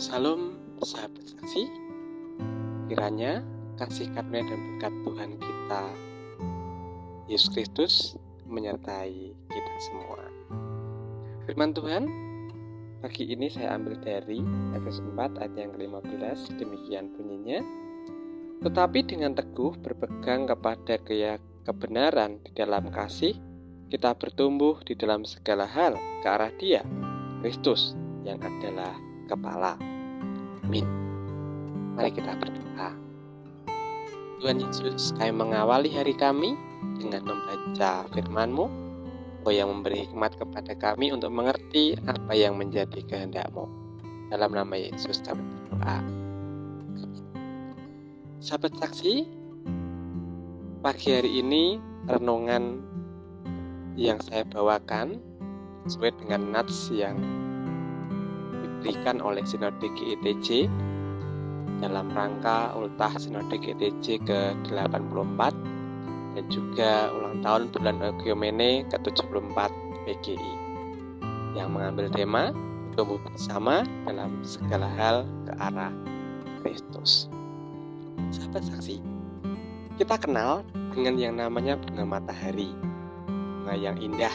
Salam sahabat saksi, kiranya kasih karunia dan berkat Tuhan kita Yesus Kristus menyertai kita semua. Firman Tuhan pagi ini saya ambil dari Efesus 4 ayat yang ke-15, demikian bunyinya. Tetapi dengan teguh berpegang kepada kebenaran di dalam kasih, kita bertumbuh di dalam segala hal ke arah Dia, Kristus yang adalah kepala. Amin. Mari kita berdoa. Tuhan Yesus, kami mengawali hari kami dengan membaca firman-Mu, yang memberi hikmat kepada kami untuk mengerti apa yang menjadi kehendak-Mu. Dalam nama Yesus kami berdoa. Sahabat saksi, pagi hari ini renungan yang saya bawakan sesuai dengan nats yang diberikan oleh Sinode GITJ dalam rangka ultah Sinode GITJ ke-84 dan juga ulang tahun bulan Oikumene ke-74 PGI yang mengambil tema tumbuh bersama dalam segala hal ke arah Kristus. Sahabat saksi, kita kenal dengan yang namanya bunga matahari, bunga yang indah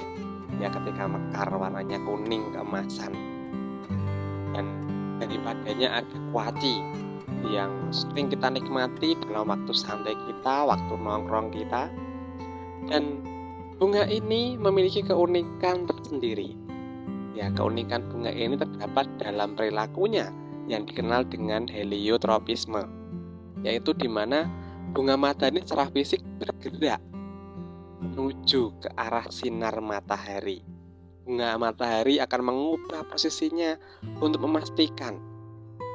ya ketika mekar warnanya kuning keemasan, dan daripadanya ada kuaci yang sering kita nikmati dalam waktu santai kita, waktu nongkrong kita. Dan bunga ini memiliki keunikan tersendiri. Ya, keunikan bunga ini terdapat dalam perilakunya yang dikenal dengan heliotropisme, yaitu di mana bunga matahari secara fisik bergerak menuju ke arah sinar matahari. Bunga matahari akan mengubah posisinya untuk memastikan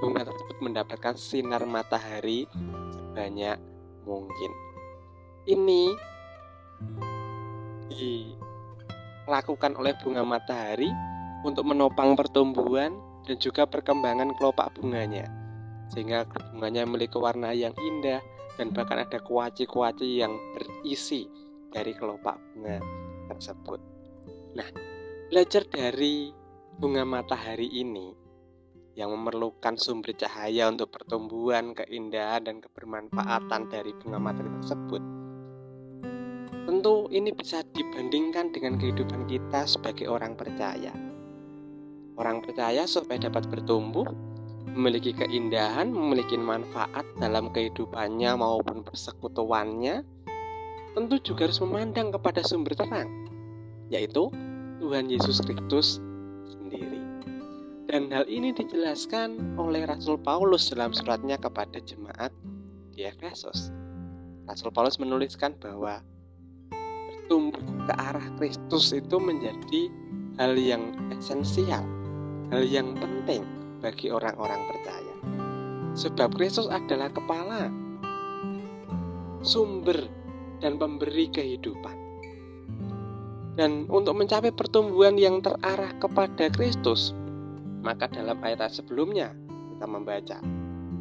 bunga tersebut mendapatkan sinar matahari sebanyak mungkin. Ini dilakukan oleh bunga matahari untuk menopang pertumbuhan dan juga perkembangan kelopak bunganya, sehingga bunganya memiliki warna yang indah dan bahkan ada kuaci-kuaci yang berisi dari kelopak bunga tersebut. Nah, belajar dari bunga matahari ini yang memerlukan sumber cahaya untuk pertumbuhan, keindahan, dan kebermanfaatan dari bunga matahari tersebut, tentu ini bisa dibandingkan dengan kehidupan kita sebagai orang percaya. Orang percaya supaya dapat bertumbuh, memiliki keindahan, memiliki manfaat dalam kehidupannya maupun persekutuannya, tentu juga harus memandang kepada sumber terang, yaitu Tuhan Yesus Kristus sendiri. Dan hal ini dijelaskan oleh Rasul Paulus dalam suratnya kepada jemaat di Efesus. Rasul Paulus menuliskan bahwa bertumbuh ke arah Kristus itu menjadi hal yang esensial, hal yang penting bagi orang-orang percaya. Sebab Kristus adalah kepala, sumber dan pemberi kehidupan. Dan untuk mencapai pertumbuhan yang terarah kepada Kristus, maka dalam ayat sebelumnya kita membaca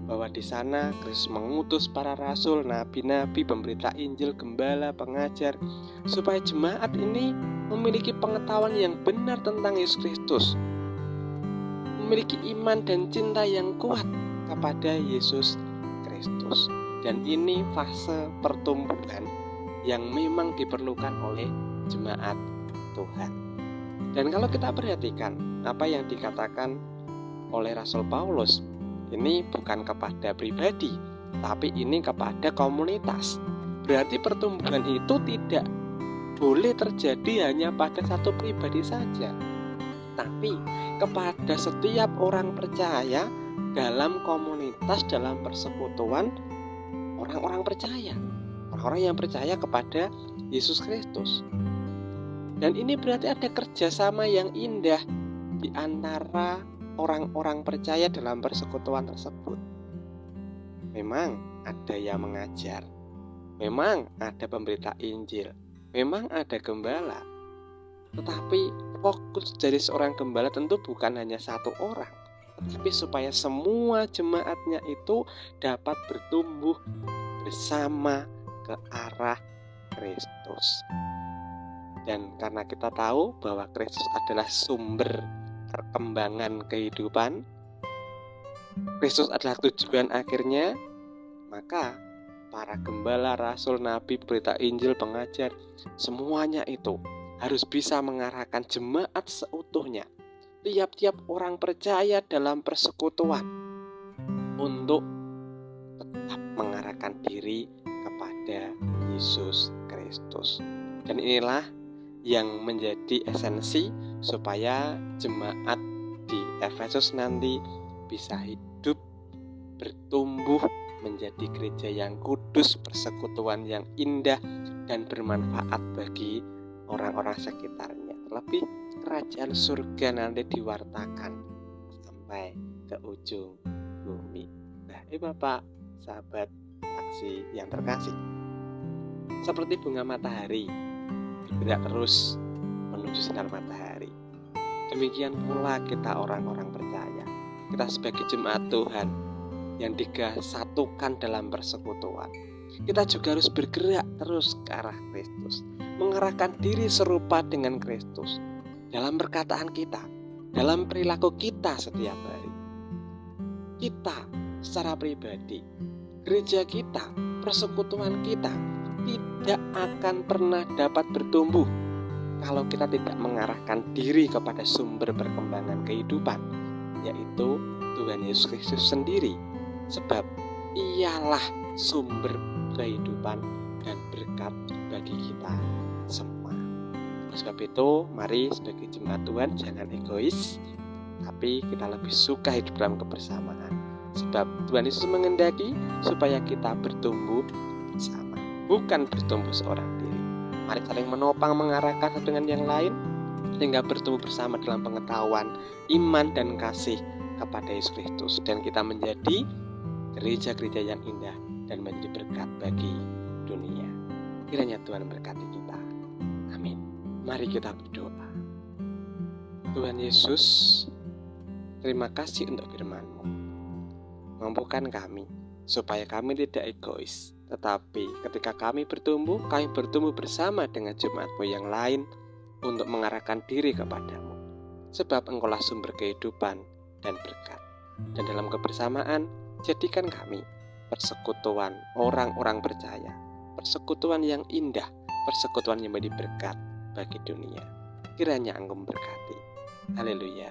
bahwa di sana Kristus mengutus para rasul, nabi-nabi, pemberita Injil, gembala, pengajar, supaya jemaat ini memiliki pengetahuan yang benar tentang Yesus Kristus, memiliki iman dan cinta yang kuat kepada Yesus Kristus. Dan ini fase pertumbuhan yang memang diperlukan oleh jemaat Tuhan. Dan kalau kita perhatikan apa yang dikatakan oleh Rasul Paulus, ini bukan kepada pribadi, tapi ini kepada komunitas. Berarti pertumbuhan itu tidak boleh terjadi hanya pada satu pribadi saja, tapi kepada setiap orang percaya dalam komunitas, dalam persekutuan orang-orang percaya, orang-orang yang percaya kepada Yesus Kristus. Dan ini berarti ada kerjasama yang indah di antara orang-orang percaya dalam persekutuan tersebut. Memang ada yang mengajar, memang ada pemberita Injil, memang ada gembala. Tetapi fokus dari seorang gembala tentu bukan hanya satu orang, tetapi supaya semua jemaatnya itu dapat bertumbuh bersama ke arah Kristus. Dan karena kita tahu bahwa Kristus adalah sumber perkembangan kehidupan, Kristus adalah tujuan akhirnya, maka para gembala, rasul, nabi, berita Injil, pengajar, semuanya itu harus bisa mengarahkan jemaat seutuhnya, tiap-tiap orang percaya dalam persekutuan, untuk tetap mengarahkan diri kepada Yesus Kristus. Dan inilah yang menjadi esensi supaya jemaat di Efesus nanti bisa hidup, bertumbuh menjadi gereja yang kudus, persekutuan yang indah dan bermanfaat bagi orang-orang sekitarnya. Terlebih kerajaan surga nanti diwartakan sampai ke ujung bumi. Nah, Bapak, sahabat saksi yang terkasih, seperti bunga matahari bergerak terus menuju sinar matahari, demikian pula kita orang-orang percaya, kita sebagai jemaat Tuhan yang disatukan dalam persekutuan, kita juga harus bergerak terus ke arah Kristus, mengarahkan diri serupa dengan Kristus dalam perkataan kita, dalam perilaku kita setiap hari. Kita secara pribadi, gereja kita, persekutuan kita tidak akan pernah dapat bertumbuh kalau kita tidak mengarahkan diri kepada sumber perkembangan kehidupan, yaitu Tuhan Yesus Kristus sendiri. Sebab ialah sumber kehidupan dan berkat bagi kita semua. Sebab itu, mari sebagai jemaat Tuhan jangan egois, tapi kita lebih suka hidup dalam kebersamaan. Sebab Tuhan Yesus mengendaki supaya kita bertumbuh bersama, bukan bertumbuh seorang diri. Mari saling menopang, mengarahkan satu dengan yang lain, sehingga bertumbuh bersama dalam pengetahuan, iman, dan kasih kepada Yesus Kristus. Dan kita menjadi gereja-gereja yang indah dan menjadi berkat bagi dunia. Kiranya Tuhan berkati kita. Amin. Mari kita berdoa. Tuhan Yesus, terima kasih untuk firman-Mu. Mampukan kami supaya kami tidak egois, tetapi ketika kami bertumbuh bersama dengan jemaat-Mu yang lain untuk mengarahkan diri kepadamu. Sebab Engkaulah sumber kehidupan dan berkat. Dan dalam kebersamaan, jadikan kami persekutuan orang-orang percaya, persekutuan yang indah, persekutuan yang menjadi berkat bagi dunia. Kiranya Engkau memberkati. Haleluya.